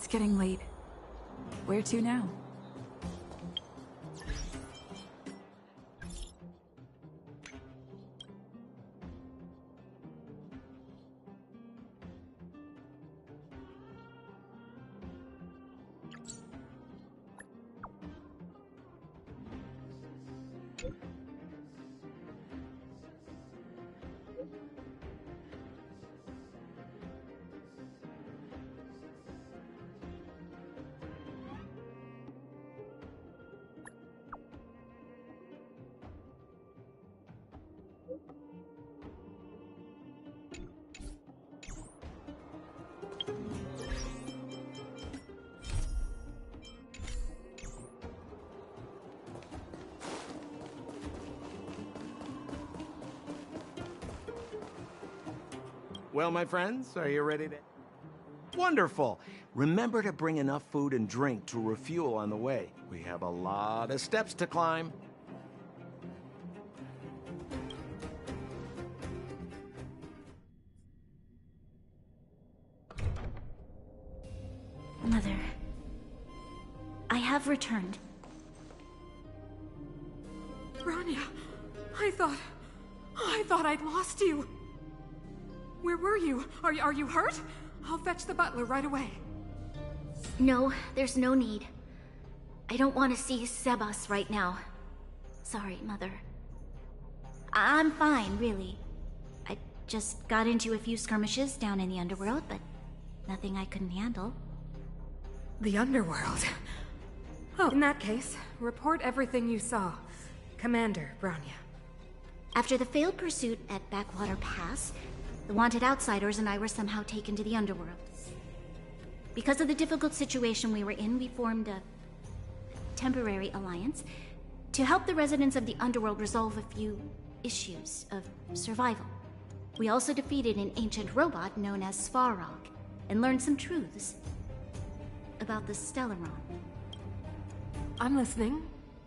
It's getting late. Where to now? Well, my friends, are you ready to... Wonderful! Remember to bring enough food and drink to refuel on the way. We have a lot of steps to climb. Mother, I have returned. Bronya, I thought I'd lost you. Where were you? Are you hurt? I'll fetch the butler right away. No, there's no need. I don't want to see Sebas right now. Sorry, Mother. I'm fine, really. I just got into a few skirmishes down in the underworld, but nothing I couldn't handle. The underworld? Oh, in that case, report everything you saw. Commander Bronya. After the failed pursuit at Backwater Pass, the wanted outsiders and I were somehow taken to the underworld. Because of the difficult situation we were in, we formed a temporary alliance to help the residents of the underworld resolve a few issues of survival. We also defeated an ancient robot known as Svarog and learned some truths about the Stellaron. I'm listening.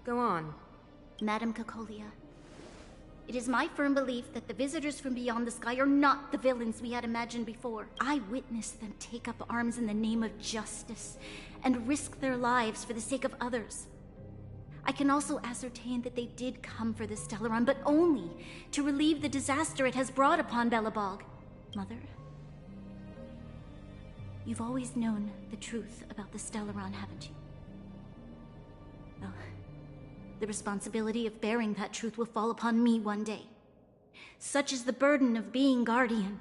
Go on. Madam Cacolia, it is my firm belief that the visitors from beyond the sky are not the villains we had imagined before. I witnessed them take up arms in the name of justice and risk their lives for the sake of others. I can also ascertain that they did come for the Stellaron, but only to relieve the disaster it has brought upon Belobog. Mother, you've always known the truth about the Stellaron, haven't you? Well, the responsibility of bearing that truth will fall upon me one day. Such is the burden of being Guardian,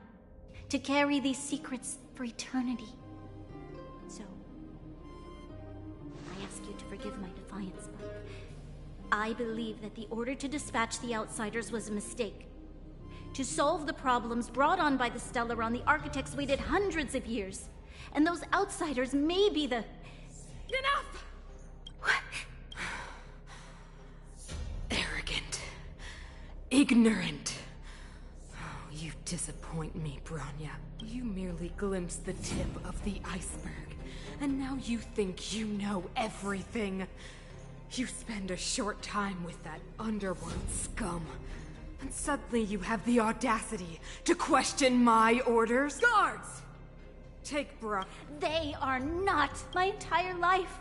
to carry these secrets for eternity. So, I ask you to forgive my defiance, but I believe that the order to dispatch the outsiders was a mistake. To solve the problems brought on by the Stellaron, the architects waited hundreds of years, and those outsiders may be the... Enough! What? Arrogant. Ignorant. Oh, you disappoint me, Bronya. You merely glimpsed the tip of the iceberg, and now you think you know everything. You spend a short time with that underworld scum, and suddenly you have the audacity to question my orders? Guards! Take Brock. They are not my entire life.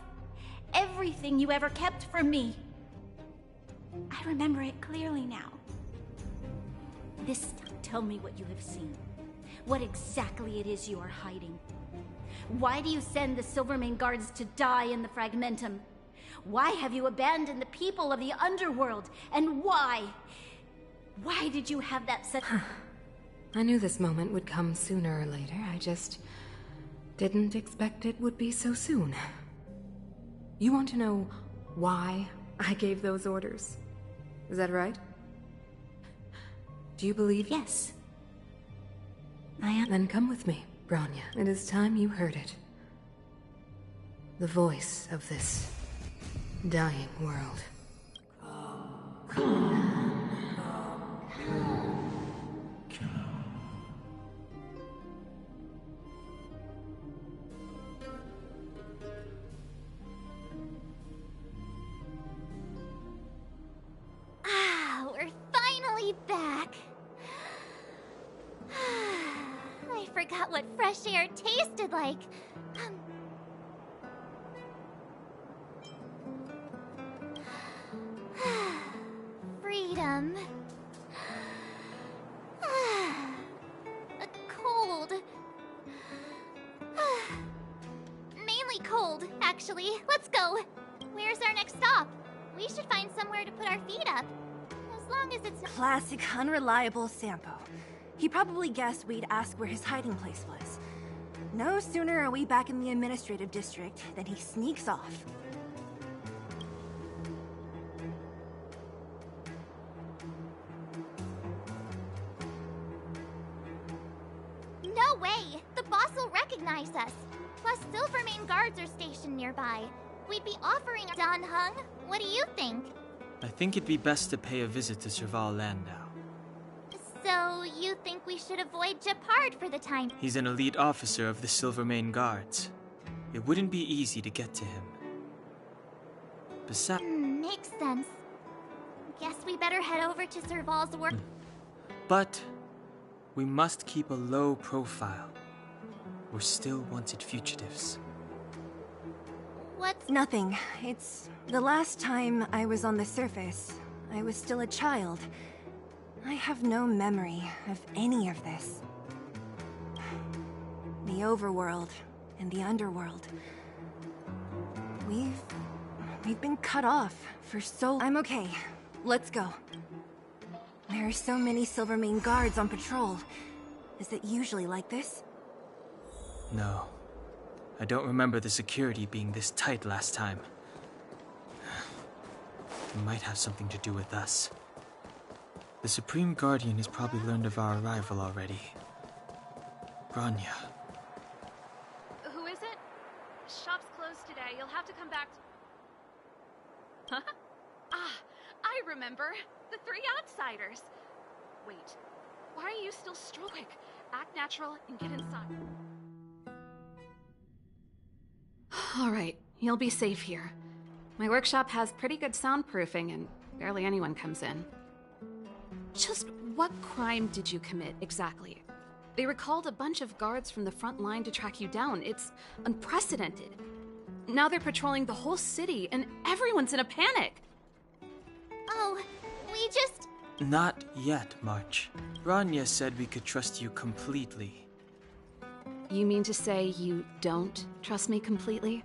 Everything you ever kept from me. I remember it clearly now. This time, tell me what you have seen. What exactly it is you are hiding. Why do you send the Silvermane guards to die in the Fragmentum? Why have you abandoned the people of the underworld? And why? Why did you have that such... I knew this moment would come sooner or later. I just didn't expect it would be so soon. You want to know why I gave those orders? Is that right? Do you believe? Yes. I am. Then come with me, Bronya. It is time you heard it. The voice of this dying world. Ah, we're finally back. I forgot what fresh air tasted like. A cold. Mainly cold, actually. Let's go. Where's our next stop? We should find somewhere to put our feet up. As long as it's... Classic unreliable Sampo. He probably guessed we'd ask where his hiding place was. No sooner are we back in the administrative district than he sneaks off. No way! The boss will recognize us. Plus, Silvermane guards are stationed nearby. We'd be offering Dan Hung. What do you think? I think it'd be best to pay a visit to Serval Landau. So, you think we should avoid Gepard for the time? He's an elite officer of the Silvermane Guards. It wouldn't be easy to get to him. Besides... Makes sense. Guess we better head over to Serval's work. But we must keep a low profile. We're still wanted fugitives. What's... Nothing. It's the last time I was on the surface. I was still a child. I have no memory of any of this. The overworld and the underworld. We've been cut off for so... I'm okay. Let's go. There are so many Silvermane guards on patrol. Is it usually like this? No. I don't remember the security being this tight last time. It might have something to do with us. The Supreme Guardian has probably learned of our arrival already. Bronya. Who is it? Shop's closed today. You'll have to come back Huh? Ah, I remember. The three outsiders. Wait, why are you still quick? Act natural and get inside. All right, you'll be safe here. My workshop has pretty good soundproofing and barely anyone comes in. Just what crime did you commit, exactly? They recalled a bunch of guards from the front line to track you down. It's unprecedented. Now they're patrolling the whole city, and everyone's in a panic! Oh, we just... Not yet, March. Bronya said we could trust you completely. You mean to say you don't trust me completely?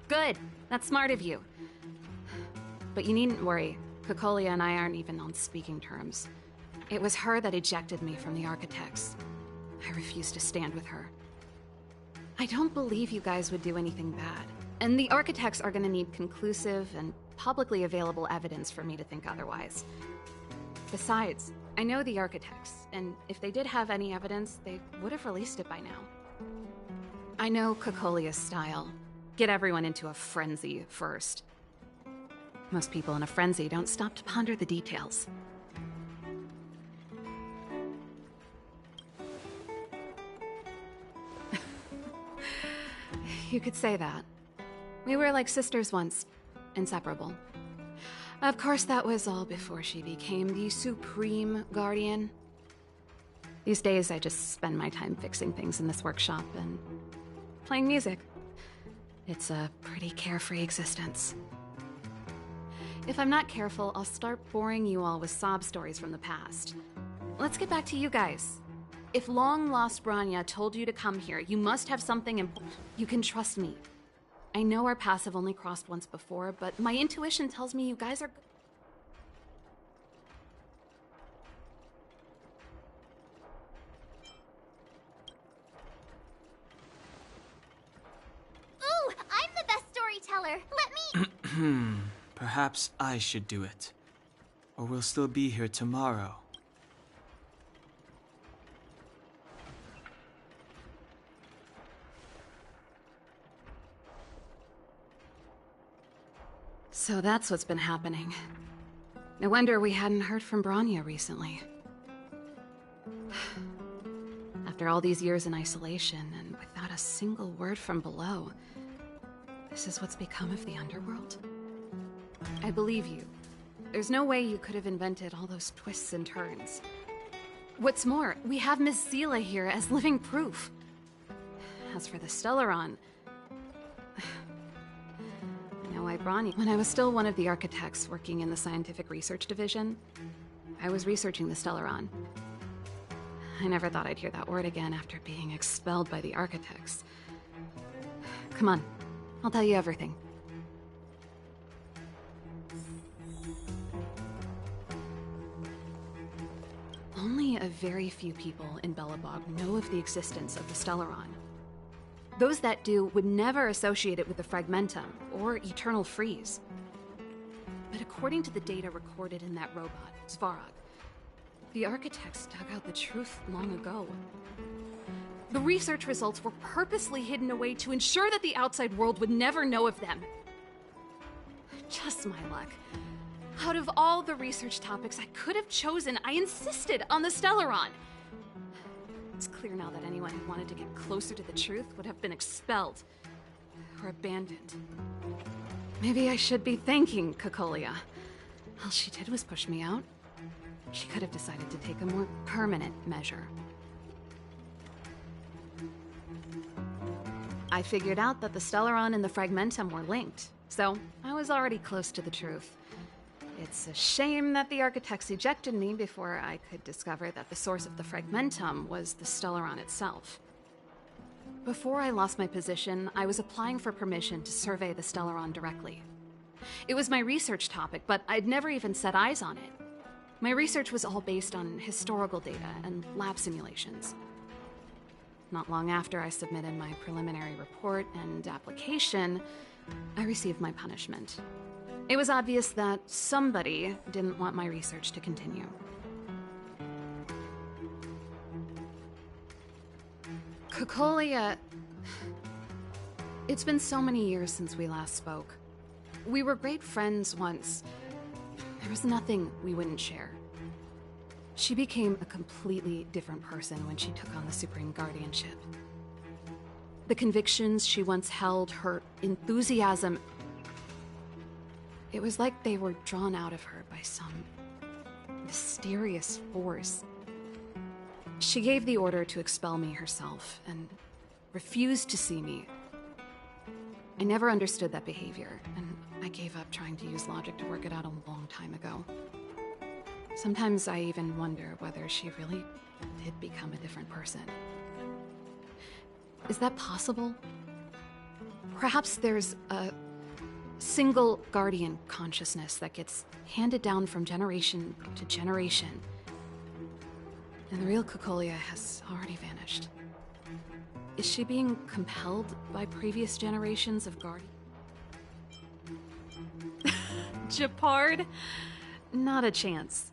Good. That's smart of you. But you needn't worry. Kokolia and I aren't even on speaking terms. It was her that ejected me from the Architects. I refuse to stand with her. I don't believe you guys would do anything bad. And the Architects are gonna need conclusive and publicly available evidence for me to think otherwise. Besides, I know the Architects, and if they did have any evidence, they would have released it by now. I know Kokolia's style. Get everyone into a frenzy first. Most people in a frenzy don't stop to ponder the details. You could say that. We were like sisters once, inseparable. Of course, that was all before she became the Supreme Guardian. These days, I just spend my time fixing things in this workshop and playing music. It's a pretty carefree existence. If I'm not careful, I'll start boring you all with sob stories from the past. Let's get back to you guys. If long-lost Bronya told you to come here, you must have something important. You can trust me. I know our paths have only crossed once before, but my intuition tells me you guys are... Ooh, I'm the best storyteller. Let me... Perhaps I should do it. Or we'll still be here tomorrow. So that's what's been happening. No wonder we hadn't heard from Bronya recently. After all these years in isolation, and without a single word from below, this is what's become of the underworld? I believe you. There's no way you could have invented all those twists and turns. What's more, we have Miss Zila here as living proof. As for the Stellaron... I know I Bronya. When I was still one of the architects working in the scientific research division, I was researching the Stellaron. I never thought I'd hear that word again after being expelled by the architects. Come on, I'll tell you everything. Only a very few people in Belobog know of the existence of the Stellaron. Those that do would never associate it with the Fragmentum or Eternal Freeze. But according to the data recorded in that robot, Svarog, the architects dug out the truth long ago. The research results were purposely hidden away to ensure that the outside world would never know of them. Just my luck. Out of all the research topics I could have chosen, I insisted on the Stellaron. It's clear now that anyone who wanted to get closer to the truth would have been expelled or abandoned. Maybe I should be thanking Cocolia. All she did was push me out. She could have decided to take a more permanent measure. I figured out that the Stellaron and the Fragmentum were linked, so I was already close to the truth. It's a shame that the architects ejected me before I could discover that the source of the Fragmentum was the Stellaron itself. Before I lost my position, I was applying for permission to survey the Stellaron directly. It was my research topic, but I'd never even set eyes on it. My research was all based on historical data and lab simulations. Not long after I submitted my preliminary report and application, I received my punishment. It was obvious that somebody didn't want my research to continue. Cocolia... It's been so many years since we last spoke. We were great friends once. There was nothing we wouldn't share. She became a completely different person when she took on the Supreme Guardianship. The convictions she once held, her enthusiasm... It was like they were drawn out of her by some mysterious force. She gave the order to expel me herself and refused to see me. I never understood that behavior, and I gave up trying to use logic to work it out a long time ago. Sometimes I even wonder whether she really did become a different person. Is that possible? Perhaps there's a single guardian consciousness that gets handed down from generation to generation. And the real Cocolia has already vanished. Is she being compelled by previous generations of guardians? Japard? Not a chance.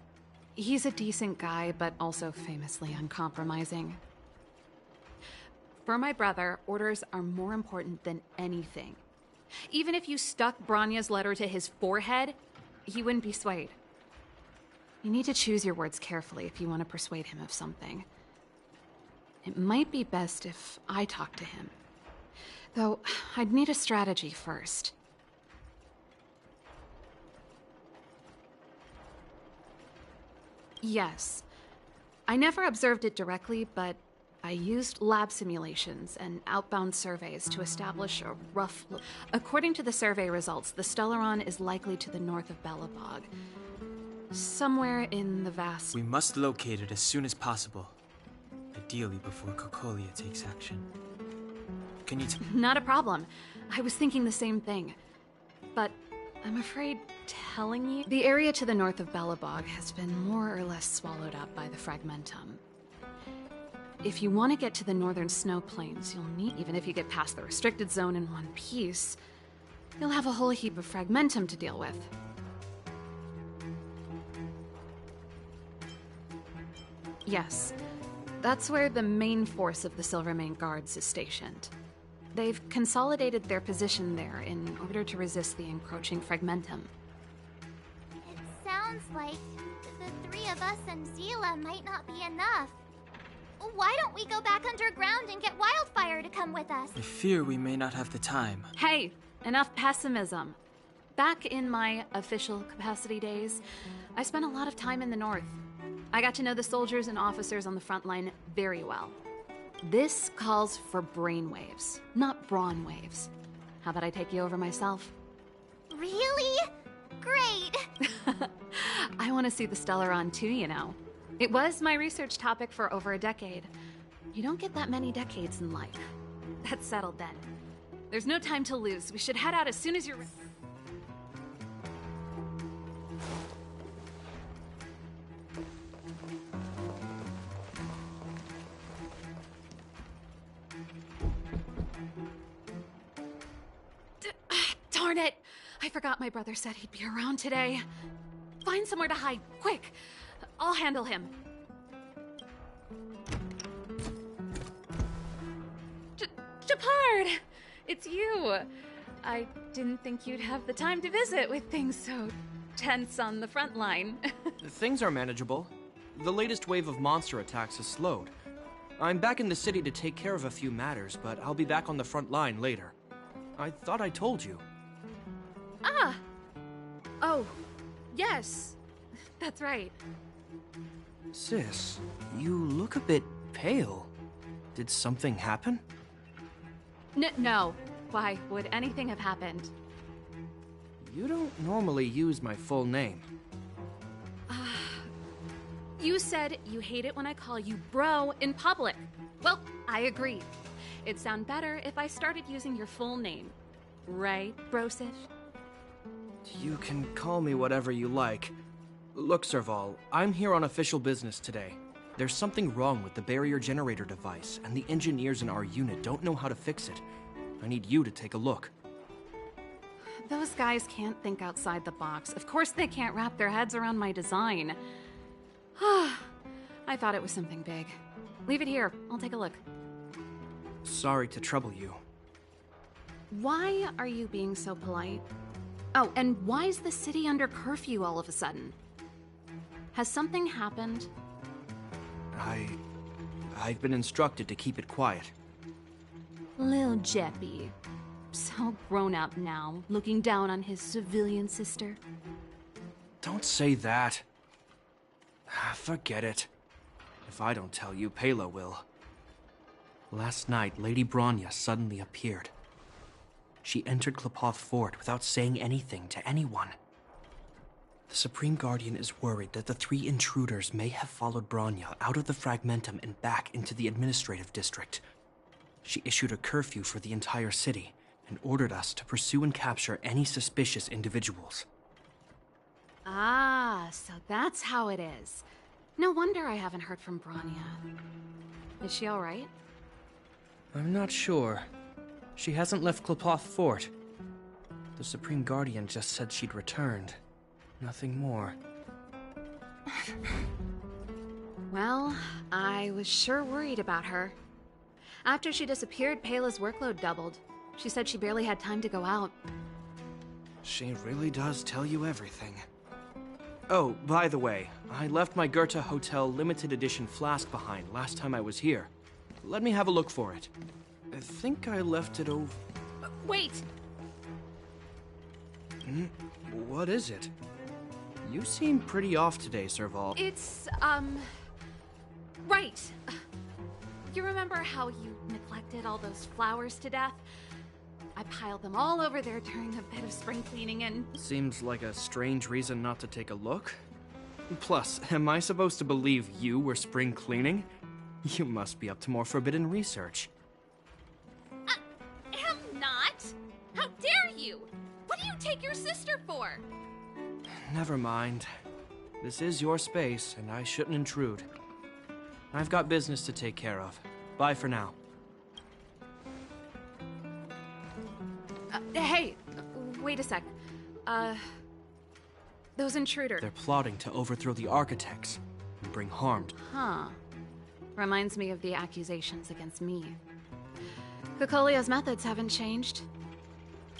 He's a decent guy, but also famously uncompromising. For my brother, orders are more important than anything. Even if you stuck Bronya's letter to his forehead, he wouldn't be swayed. You need to choose your words carefully if you want to persuade him of something. It might be best if I talk to him. Though, I'd need a strategy first. Yes. I never observed it directly, but I used lab simulations and outbound surveys to establish a rough look. According to the survey results, the Stellaron is likely to the north of Belobog. Somewhere in the vast... We must locate it as soon as possible. Ideally before Cocolia takes action. Can you Not a problem. I was thinking the same thing. But I'm afraid telling you... The area to the north of Belobog has been more or less swallowed up by the Fragmentum. If you want to get to the northern snow plains, you'll need... Even if you get past the restricted zone in one piece, you'll have a whole heap of Fragmentum to deal with. Yes. That's where the main force of the Silvermane Guards is stationed. They've consolidated their position there in order to resist the encroaching Fragmentum. It sounds like the three of us and Zila might not be enough. Why don't we go back underground and get Wildfire to come with us? I fear we may not have the time. Hey, enough pessimism. Back in my official capacity days, I spent a lot of time in the north. I got to know the soldiers and officers on the front line very well. This calls for brainwaves, not brawn waves. How about I take you over myself? Really? Great! I want to see the Stellaron too, you know. It was my research topic for over a decade. You don't get that many decades in life. That's settled then. There's no time to lose. We should head out as soon as you're ready. Darn it! I forgot my brother said he'd be around today. Find somewhere to hide, quick! I'll handle him. Japard! It's you! I didn't think you'd have the time to visit with things so tense on the front line. Things are manageable. The latest wave of monster attacks has slowed. I'm back in the city to take care of a few matters, but I'll be back on the front line later. I thought I told you. Ah! Oh, yes. That's right. Sis, you look a bit pale. Did something happen? No. Why would anything have happened? You don't normally use my full name. You said you hate it when I call you bro in public. Well, I agree. It'd sound better if I started using your full name. Right, Brosif? You can call me whatever you like. Look, Serval, I'm here on official business today. There's something wrong with the barrier generator device, and the engineers in our unit don't know how to fix it. I need you to take a look. Those guys can't think outside the box. Of course they can't wrap their heads around my design. I thought it was something big. Leave it here. I'll take a look. Sorry to trouble you. Why are you being so polite? Oh, and why is the city under curfew all of a sudden? Has something happened? I've been instructed to keep it quiet. Lil Jeppy. So grown up now, looking down on his civilian sister. Don't say that. Forget it. If I don't tell you, Pela will. Last night, Lady Bronya suddenly appeared. She entered Klepoth Fort without saying anything to anyone. The Supreme Guardian is worried that the 3 intruders may have followed Bronya out of the Fragmentum and back into the administrative district. She issued a curfew for the entire city and ordered us to pursue and capture any suspicious individuals. Ah, so that's how it is. No wonder I haven't heard from Bronya. Is she all right? I'm not sure. She hasn't left Klepoth Fort. The Supreme Guardian just said she'd returned. Nothing more. Well, I was sure worried about her. After she disappeared, Pela's workload doubled. She said she barely had time to go out. She really does tell you everything. Oh, by the way, I left my Goethe Hotel limited edition flask behind last time I was here. Let me have a look for it. I think I left it over... Wait! What is it? You seem pretty off today, Serval. It's, right. You remember how you neglected all those flowers to death? I piled them all over there during a bit of spring cleaning and... Seems like a strange reason not to take a look. Plus, am I supposed to believe you were spring cleaning? You must be up to more forbidden research. Am not! How dare you! What do you take your sister for? Never mind. This is your space, and I shouldn't intrude. I've got business to take care of. Bye for now. Hey! Wait a sec. Those intruders... They're plotting to overthrow the architects and bring harm. Huh. Reminds me of the accusations against me. Kokolio's methods haven't changed.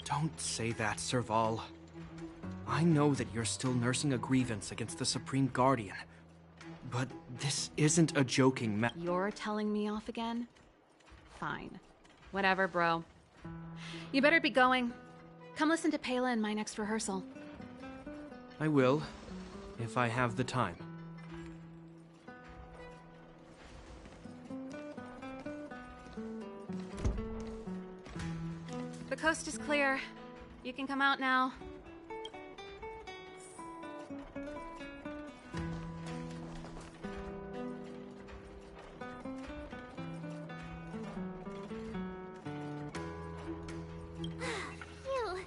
Don't say that, Serval. I know that you're still nursing a grievance against the Supreme Guardian. But this isn't a joking matter. You're telling me off again? Fine. Whatever, bro. You better be going. Come listen to Pela in my next rehearsal. I will, if I have the time. The coast is clear. You can come out now. Phew,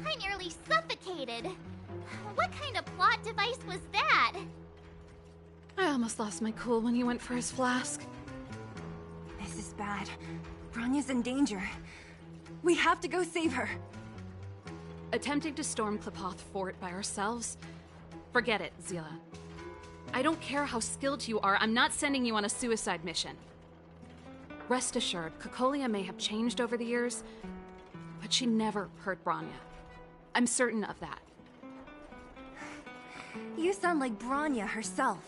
I nearly suffocated. What kind of plot device was that? I almost lost my cool when he went for his flask. This is bad. Bronya's in danger. We have to go save her. Attempting to storm Klipoth Fort by ourselves? Forget it, Zila. I don't care how skilled you are, I'm not sending you on a suicide mission. Rest assured, Cocolia may have changed over the years, but she never hurt Bronya. I'm certain of that. You sound like Bronya herself.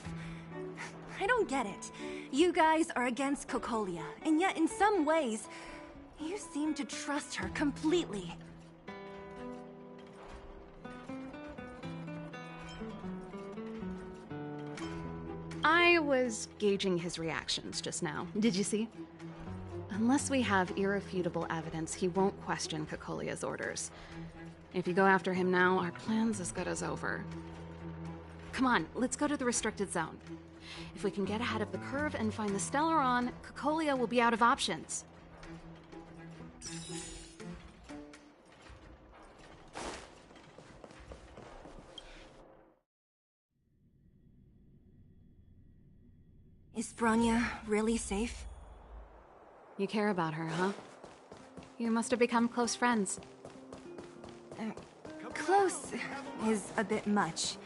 I don't get it. You guys are against Cocolia, and yet in some ways, you seem to trust her completely. I was gauging his reactions just now. Did you see? Unless we have irrefutable evidence, he won't question Cocolia's orders. If you go after him now, our plan's as good as over. Come on, let's go to the restricted zone. If we can get ahead of the curve and find the Stellaron, Cocolia will be out of options. Is Bronya really safe? You care about her, huh? You must have become close friends. Close is a bit much,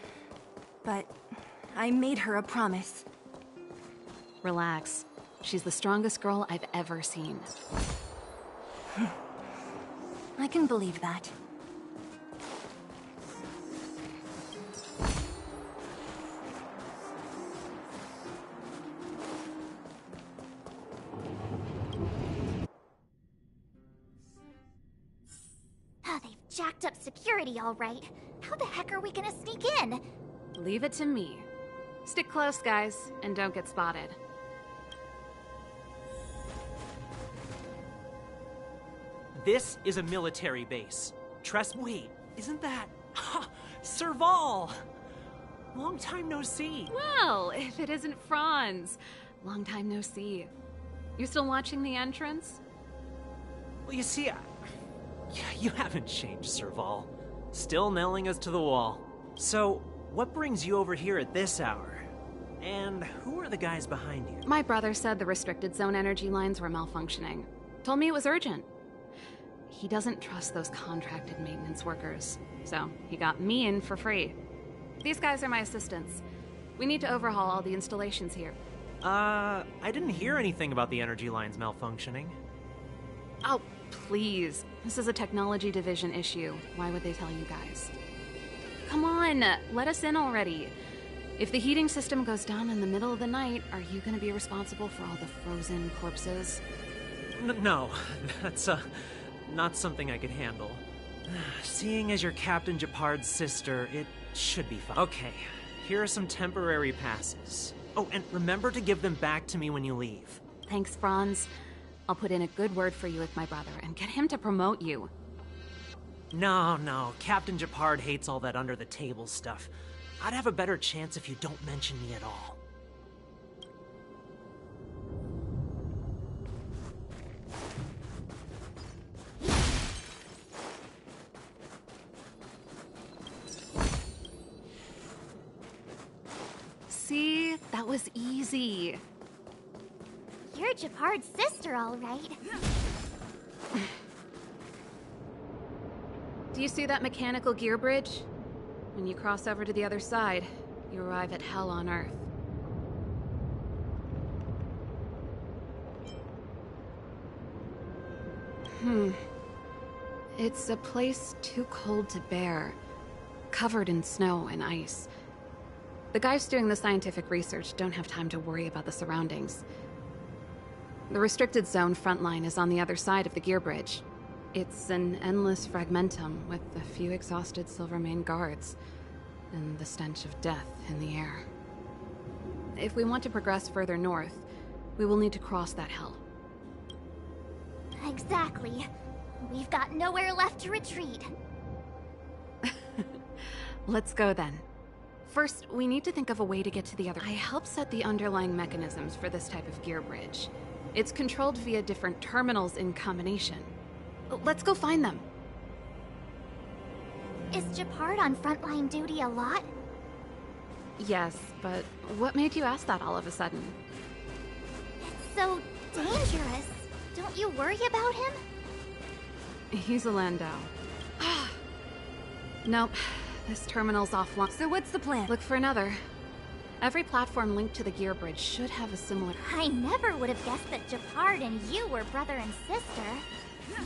but I made her a promise. Relax. She's the strongest girl I've ever seen. I can believe that. They've jacked up security all right. How the heck are we gonna sneak in? Leave it to me. Stick close, guys, and don't get spotted. This is a military base. Wait, isn't that... Ha! Serval! Long time no see. Well, if it isn't Franz. Long time no see. You still watching the entrance? Well, you see, you haven't changed, Serval. Still nailing us to the wall. So, what brings you over here at this hour? And who are the guys behind you? My brother said the restricted zone energy lines were malfunctioning. Told me it was urgent. He doesn't trust those contracted maintenance workers, so he got me in for free. These guys are my assistants. We need to overhaul all the installations here. I didn't hear anything about the energy lines malfunctioning. Oh, please. This is a technology division issue. Why would they tell you guys? Come on, let us in already. If the heating system goes down in the middle of the night, are you gonna be responsible for all the frozen corpses? No, that's, not something I could handle. Seeing as you're Captain Japard's sister, it should be fine. Okay, here are some temporary passes. Oh, and remember to give them back to me when you leave. Thanks, Franz. I'll put in a good word for you with my brother and get him to promote you. No, Captain Japard hates all that under-the-table stuff. I'd have a better chance if you don't mention me at all. See? That was easy. You're Japard's sister, all right. Do you see that mechanical gear bridge? When you cross over to the other side, you arrive at Hell on Earth. It's a place too cold to bear, covered in snow and ice. The guys doing the scientific research don't have time to worry about the surroundings. The restricted zone front line is on the other side of the gear bridge. It's an endless fragmentum with a few exhausted Silvermane guards, and the stench of death in the air. If we want to progress further north, we will need to cross that hell. Exactly. We've got nowhere left to retreat. Let's go then. First, we need to think of a way to get to the other. I helped set the underlying mechanisms for this type of gear bridge. It's controlled via different terminals in combination. Let's go find them. Is Gepard on frontline duty a lot? Yes, but what made you ask that all of a sudden? It's so dangerous. Don't you worry about him? He's a Landau. Nope. This terminal's offline. So what's the plan? Look for another. Every platform linked to the gear bridge should have a similar... I never would have guessed that Gepard and you were brother and sister.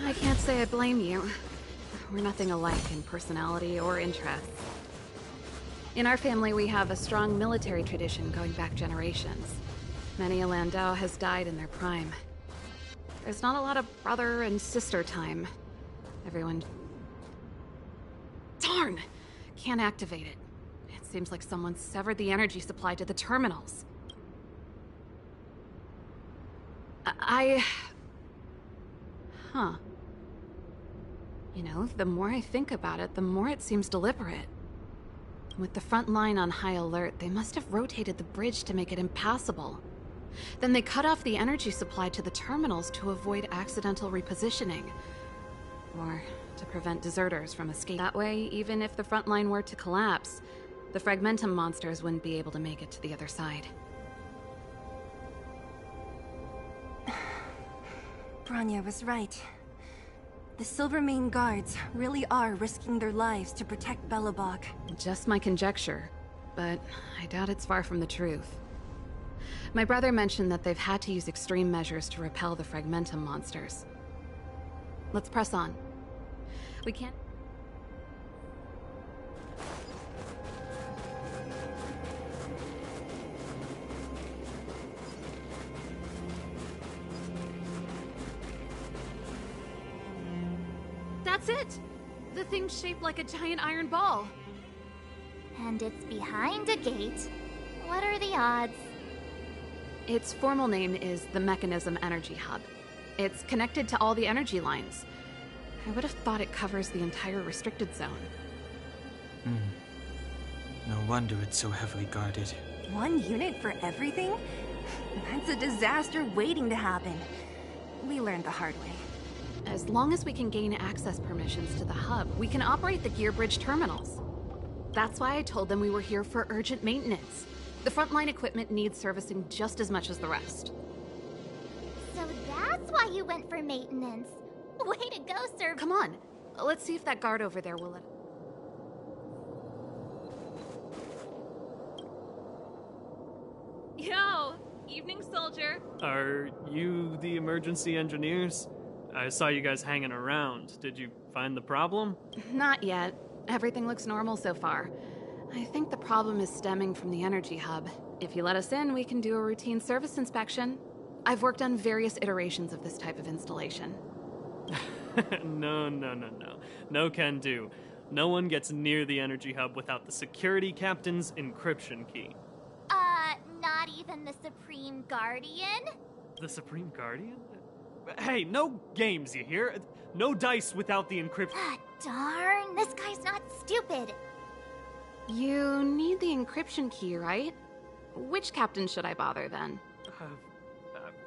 I can't say I blame you. We're nothing alike in personality or interests. In our family, we have a strong military tradition going back generations. Many a Landau has died in their prime. There's not a lot of brother and sister time. Everyone... Darn! Can't activate it. It seems like someone severed the energy supply to the terminals. Huh. You know, the more I think about it, the more it seems deliberate. With the front line on high alert, they must have rotated the bridge to make it impassable. Then they cut off the energy supply to the terminals to avoid accidental repositioning. Or to prevent deserters from escape. That way, even if the front line were to collapse, the Fragmentum monsters wouldn't be able to make it to the other side. Bronya was right. The Silvermane guards really are risking their lives to protect Belobog. Just my conjecture, but I doubt it's far from the truth. My brother mentioned that they've had to use extreme measures to repel the Fragmentum monsters. Let's press on. We can't... That's it! The thing's shaped like a giant iron ball. And it's behind a gate. What are the odds? Its formal name is the Mechanism Energy Hub. It's connected to all the energy lines. I would have thought it covers the entire restricted zone. No wonder it's so heavily guarded. One unit for everything? That's a disaster waiting to happen. We learned the hard way. As long as we can gain access permissions to the hub, we can operate the gear bridge terminals. That's why I told them we were here for urgent maintenance. The frontline equipment needs servicing just as much as the rest. So that's why you went for maintenance. Way to go, sir. Come on, let's see if that guard over there will let... Yo! Evening, soldier. Are you the emergency engineers? I saw you guys hanging around. Did you find the problem? Not yet. Everything looks normal so far. I think the problem is stemming from the energy hub. If you let us in, we can do a routine service inspection. I've worked on various iterations of this type of installation. No. No can do. No one gets near the energy hub without the security captain's encryption key. Not even the Supreme Guardian? The Supreme Guardian? Hey, no games, you hear? No dice without the encryption. Darn, this guy's not stupid. You need the encryption key, right? Which captain should I bother, then?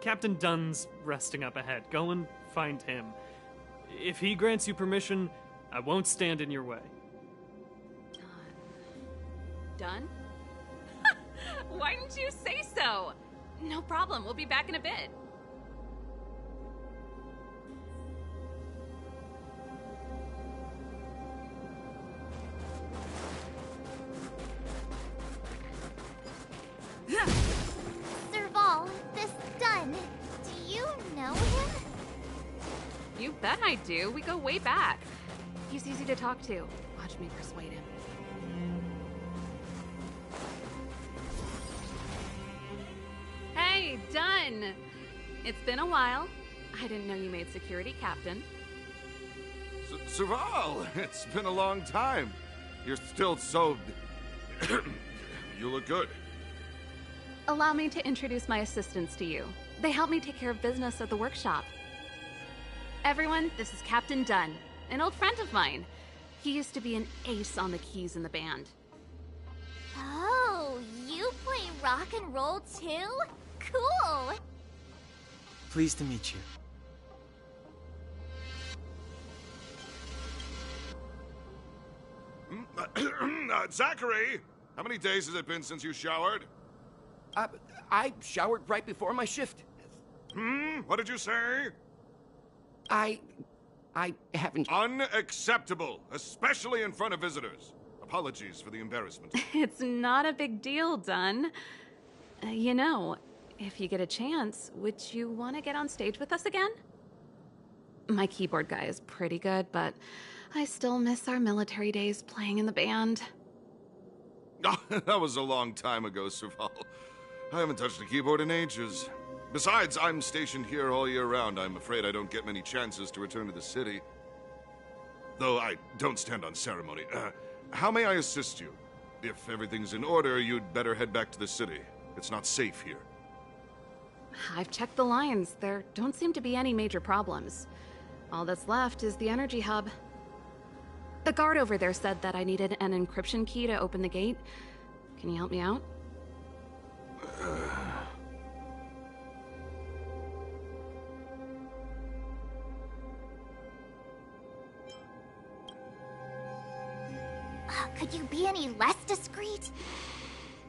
Captain Dunn's resting up ahead. Go and find him. If he grants you permission, I won't stand in your way. Done? Why didn't you say so? No problem, we'll be back in a bit. Serval, this Dunn, do you know him? You bet I do. We go way back. He's easy to talk to. Watch me persuade him. Hey, Dunn! It's been a while. I didn't know you made security captain. Serval, it's been a long time. You're still so... You look good. Allow me to introduce my assistants to you. They help me take care of business at the workshop. Everyone, this is Captain Dunn, an old friend of mine. He used to be an ace on the keys in the band. Oh, you play rock and roll too? Cool! Pleased to meet you. Zachary! How many days has it been since you showered? I showered right before my shift. What did you say? I haven't... Unacceptable, especially in front of visitors. Apologies for the embarrassment. It's not a big deal, Dunn. You know, if you get a chance, would you want to get on stage with us again? My keyboard guy is pretty good, but I still miss our military days playing in the band. That was a long time ago, Serval. I haven't touched a keyboard in ages. Besides, I'm stationed here all year round. I'm afraid I don't get many chances to return to the city. Though I don't stand on ceremony. How may I assist you? If everything's in order, you'd better head back to the city. It's not safe here. I've checked the lines. There don't seem to be any major problems. All that's left is the energy hub. The guard over there said that I needed an encryption key to open the gate. Can you help me out? Could you be any less discreet?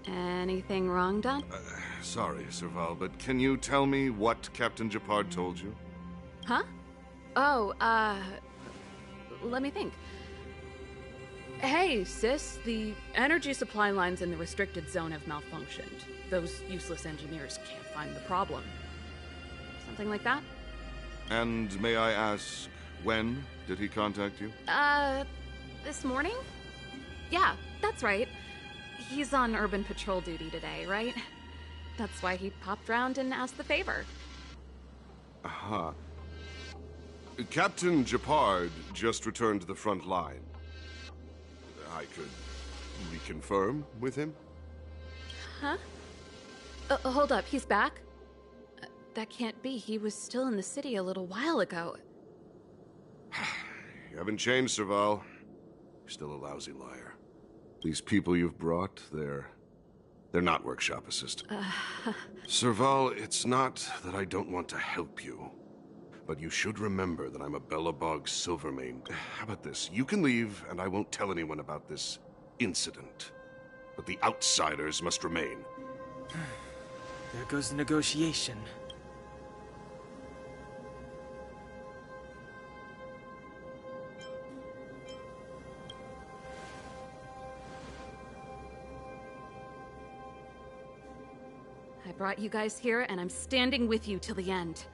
Anything wrong, Dunn? Sorry, Serval, but can you tell me what Captain Gepard told you? Huh? Oh, let me think. Hey, sis, the energy supply lines in the restricted zone have malfunctioned. Those useless engineers can't find the problem. Something like that? And may I ask, when did he contact you? This morning? Yeah, that's right. He's on urban patrol duty today, right? That's why he popped round and asked the favor. Aha. Captain Gepard just returned to the front line. I could reconfirm with him? Huh? Hold up, he's back? That can't be. He was still in the city a little while ago. You haven't changed, Serval. You're still a lousy liar. These people you've brought, they're not workshop assistants. Serval, it's not that I don't want to help you. But you should remember that I'm a Belobog Silvermane. How about this? You can leave, and I won't tell anyone about this incident. But the outsiders must remain. There goes the negotiation. I brought you guys here, and I'm standing with you till the end.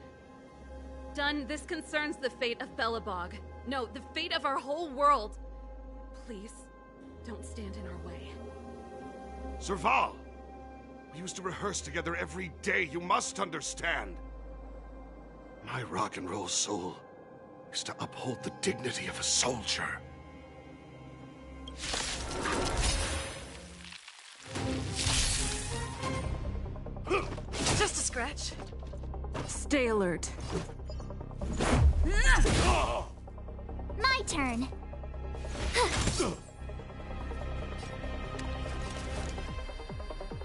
Dunn, this concerns the fate of Belobog. No, the fate of our whole world. Please, don't stand in our way. Serval! We used to rehearse together every day, you must understand. My rock and roll soul is to uphold the dignity of a soldier. Just a scratch. Stay alert. My turn.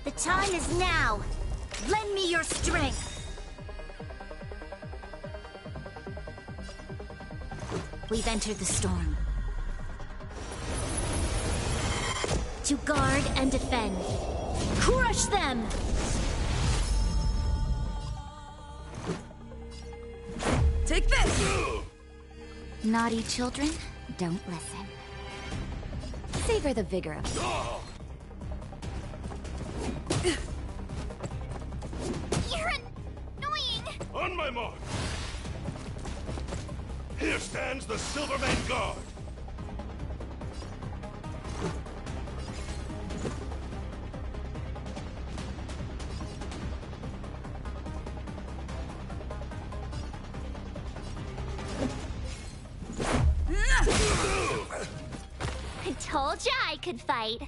The time is now. Lend me your strength. We've entered the storm. To guard and defend. Crush them! Take this! Naughty children, don't listen. Savor the vigor of it. You're annoying! On my mark! Here stands the Silvermane Guard! I told ya I could fight.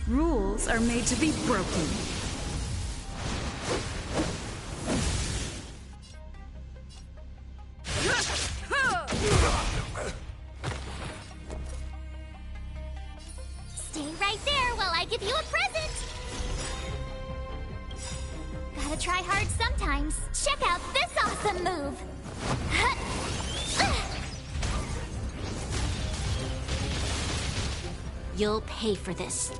Rules are made to be broken. Stay right there while I sometimes. Check out this awesome move! You'll pay for this.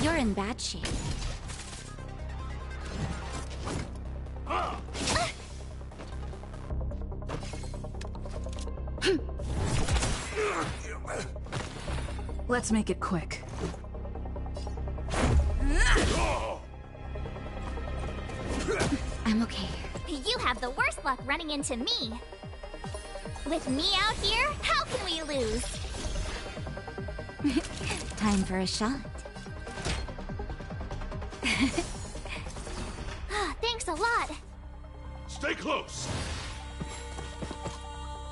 You're in bad shape. Let's make it quick. I'm okay. You have the worst luck running into me. With me out here, how can we lose? Time for a shot. Thanks a lot. Stay close!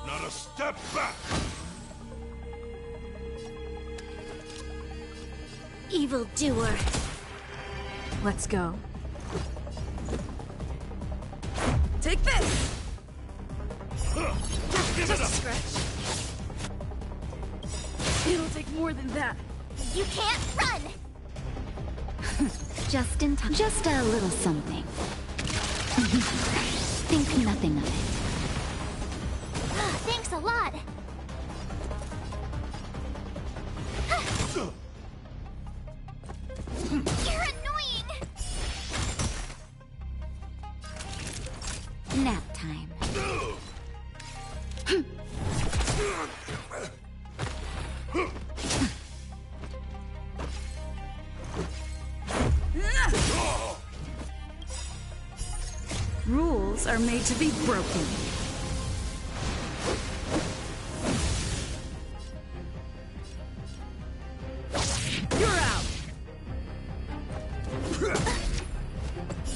Not a step back! Evildoer. Let's go. Take this! Just a scratch. It'll take more than that. You can't run! Just in time. Just a little something. Think nothing of it. Thanks a lot. You're annoying! Nap time. Rules are made to be broken. You're out!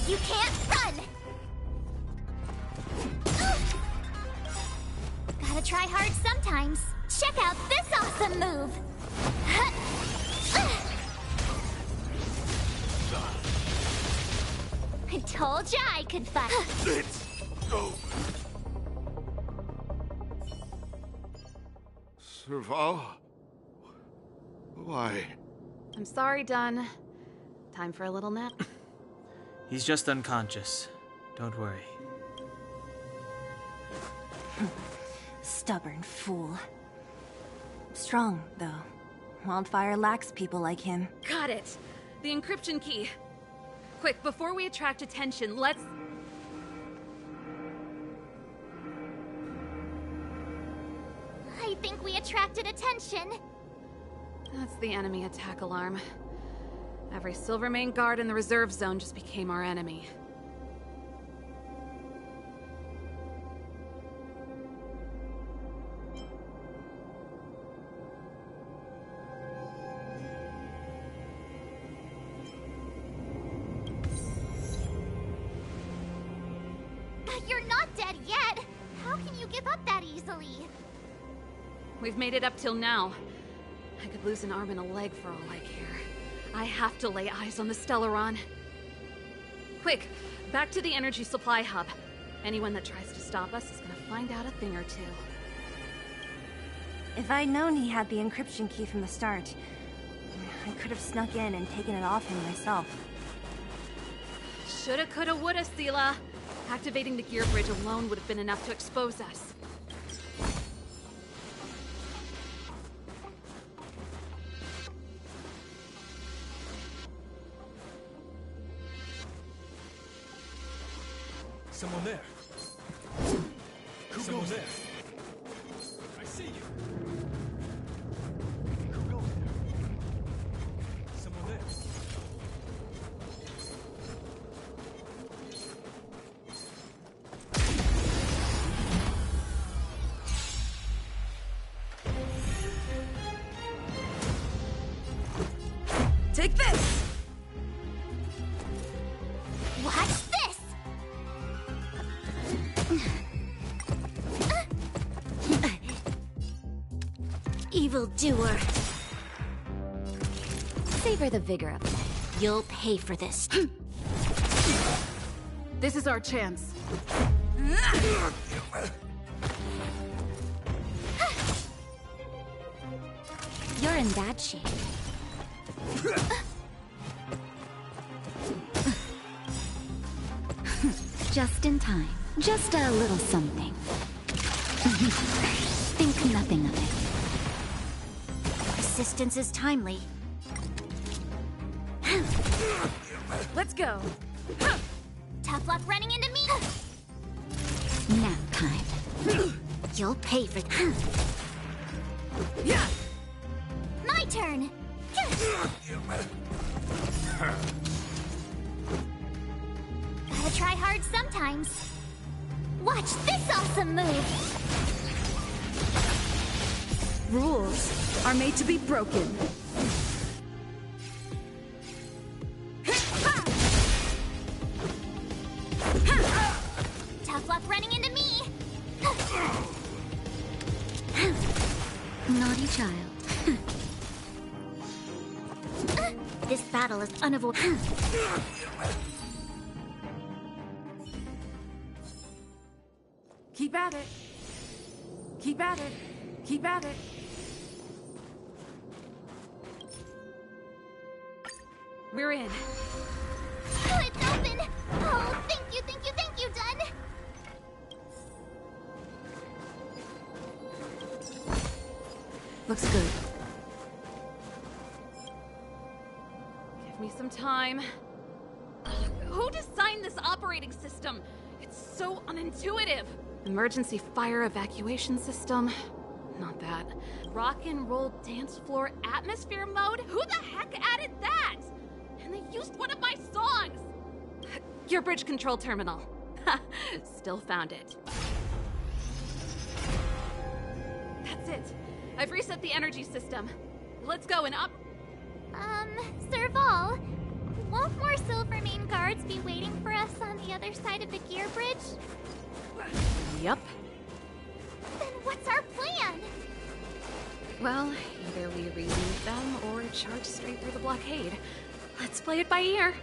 You can't run! Gotta try hard sometimes. Check out this awesome move! I told ya I could fight. Let's go! Serval? Why? I'm sorry, Dunn. Time for a little nap. He's just unconscious. Don't worry. Stubborn fool. Strong, though. Wildfire lacks people like him. Got it! The encryption key. Quick, before we attract attention, let's... I think we attracted attention. That's the enemy attack alarm. Every Silvermane guard in the reserve zone just became our enemy. You're not dead yet. How can you give up that easily? We've made it up till now. I could lose an arm and a leg for all I care. I have to lay eyes on the Stellaron. Quick, back to the energy supply hub. Anyone that tries to stop us is gonna find out a thing or two. If I'd known he had the encryption key from the start, I could have snuck in and taken it off him myself. Shoulda, coulda, woulda, Seela. Activating the gear bridge alone would have been enough to expose us. Someone there. Someone there. I see you. Who goes there? Someone there. Take this! Watch this! Evildoer. Savor the vigor of it. You'll pay for this. This is our chance. You're in bad shape. Just in time. Just a little something. Think nothing of it. Persistence is timely. Let's go. Tough luck running into me. Nap time. You'll pay for that. Yeah. My turn. Gotta try hard sometimes. Watch this awesome move. Rules are made to be broken. Tough luck running into me. Naughty child. This battle is unavoidable. Keep at it. Keep at it. Keep at it. We're in. Oh, it's open. Oh, thank you, Dun. Looks good. Give me some time. Who designed this operating system? It's so unintuitive. Emergency fire evacuation system? Not that. Rock and roll dance floor atmosphere mode? Who the heck added that? And they used one of my songs! Your bridge control terminal. Still found it. That's it. I've reset the energy system. Let's go and up. Serval, won't more Silvermane guards be waiting for us on the other side of the gear bridge? Yup. Then what's our plan? Well, either we relieve them or charge straight through the blockade. Let's play it by ear.